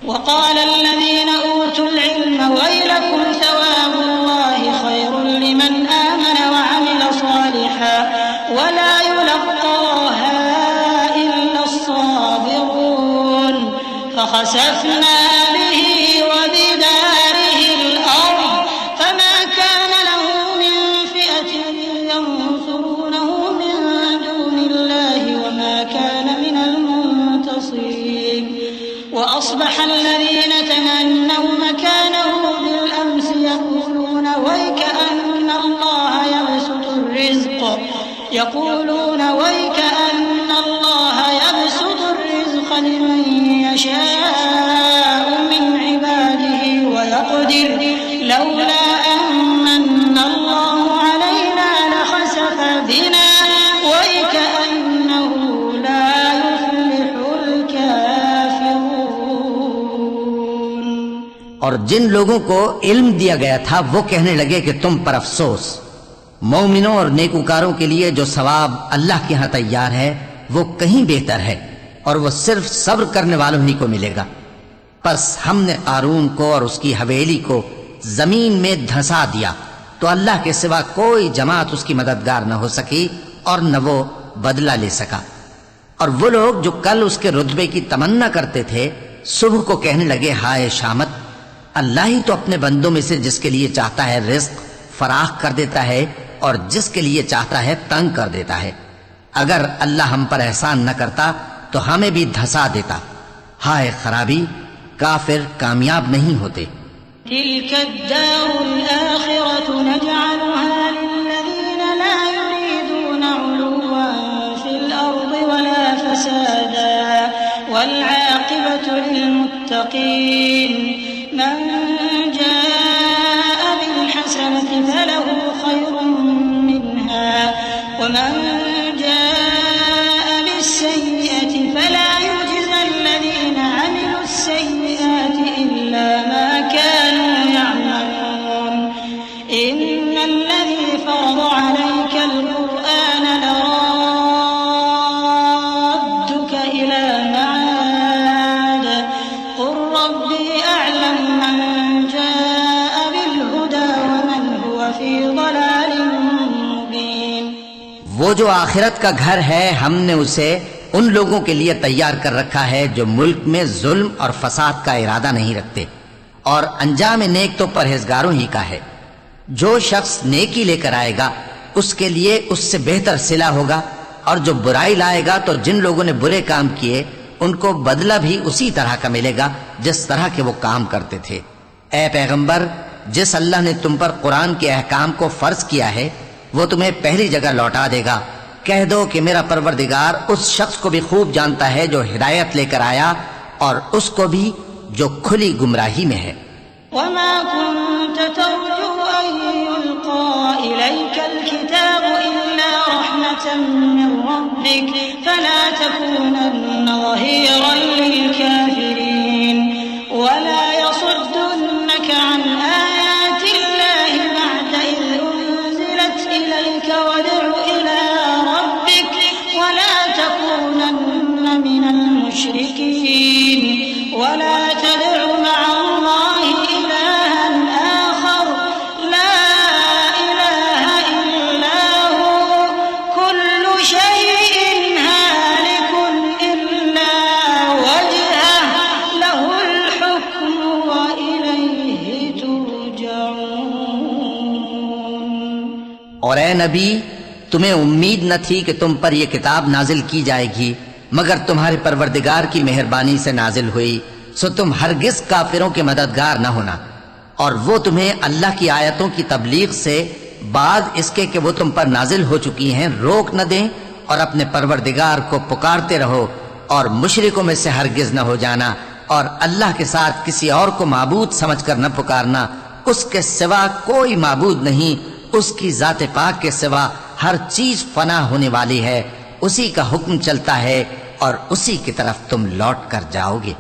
وقال الذين أوتوا العلم ويلكم ثواب الله خير لمن آمن وعمل صالحا ولا يلقاها إلا الصابرون فخسفنا به وبداره الأرض فما كان له من فئة ينصرونه من دون الله وما كان من المنتصرين وأصبح الذين تمنوا مكانه بالأمس يقولون ويكأن الله يبسط الرزق لمن يشاء من عباده ويقدر لولا أمن الله علينا لخسف بنا ويكأنه لا يفلح الكافرون. اور جن لوگوں کو علم دیا گیا تھا وہ کہنے لگے کہ تم پر افسوس، مومنوں اور نیکوکاروں کے لیے جو ثواب اللہ کے ہاں تیار ہے وہ کہیں بہتر ہے، اور وہ صرف صبر کرنے والوں ہی کو ملے گا. پس ہم نے قارون کو اور اس کی حویلی کو زمین میں دھنسا دیا تو اللہ کے سوا کوئی جماعت اس کی مددگار نہ ہو سکی اور نہ وہ بدلہ لے سکا. اور وہ لوگ جو کل اس کے رتبے کی تمنا کرتے تھے صبح کو کہنے لگے ہائے شامت، اللہ ہی تو اپنے بندوں میں سے جس کے لیے چاہتا ہے رزق فراخ کر دیتا ہے اور جس کے لیے چاہتا ہے تنگ کر دیتا ہے. اگر اللہ ہم پر احسان نہ کرتا تو ہمیں بھی دھسا دیتا. ہائے خرابی، کافر کامیاب نہیں ہوتے. تلك الدار الآخرة نجعلها للذين لا يريدون علوا في الأرض ولا فسادا والعاقبة للمتقين. من جاء بالحسنة فله خير منها ومن جاء بالسيئة فلا يجزى الذين عملوا السيئات إلا ما كانوا يعملون. إن الذي فرض عليك القرآن لرادك إلى معاد قل ربي أعلم من جاء بالهدى ومن هو في ضلال مبين. وہ جو آخرت کا گھر ہے ہم نے اسے ان لوگوں کے لیے تیار کر رکھا ہے جو ملک میں ظلم اور فساد کا ارادہ نہیں رکھتے، اور انجام نیک تو پرہیزگاروں ہی کا ہے. جو شخص نیکی لے کر آئے گا اس کے لیے اس سے بہتر صلہ ہوگا، اور جو برائی لائے گا تو جن لوگوں نے برے کام کیے ان کو بدلہ بھی اسی طرح کا ملے گا جس طرح کے وہ کام کرتے تھے. اے پیغمبر، جس اللہ نے تم پر قرآن کے احکام کو فرض کیا ہے وہ تمہیں پہلی جگہ لوٹا دے گا. کہہ دو کہ میرا پروردگار اس شخص کو بھی خوب جانتا ہے جو ہدایت لے کر آیا اور اس کو بھی جو کھلی گمراہی میں ہے. وما كنت ترجو أن يلقى إليك الكتاب إلا رحمة من ربك فلا تكونن ظهيرا للكافرين ولا يصدنك عن آيات الله بعد إذ أنزلت إليك وادع إلى ربك ولا تكونن من المشركين ولا تدع مع الله إلها آخر لا إله إلا هو كل شيء هالك إلا وجهه له الحكم وإليه ترجعون. اور اے نبی، تمہیں امید نہ تھی کہ تم پر یہ کتاب نازل کی جائے گی مگر تمہارے پروردگار کی مہربانی سے نازل ہوئی، سو تم ہرگز کافروں کے مددگار نہ ہونا. اور وہ تمہیں اللہ کی آیتوں کی تبلیغ سے بعد اس کے کہ وہ تم پر نازل ہو چکی ہیں روک نہ دیں، اور اپنے پروردگار کو پکارتے رہو اور مشرکوں میں سے ہرگز نہ ہو جانا، اور اللہ کے ساتھ کسی اور کو معبود سمجھ کر نہ پکارنا. اس کے سوا کوئی معبود نہیں، اس کی ذات پاک کے سوا ہر چیز فنا ہونے والی ہے، اسی کا حکم چلتا ہے اور اسی کی طرف تم لوٹ کر جاؤ گے.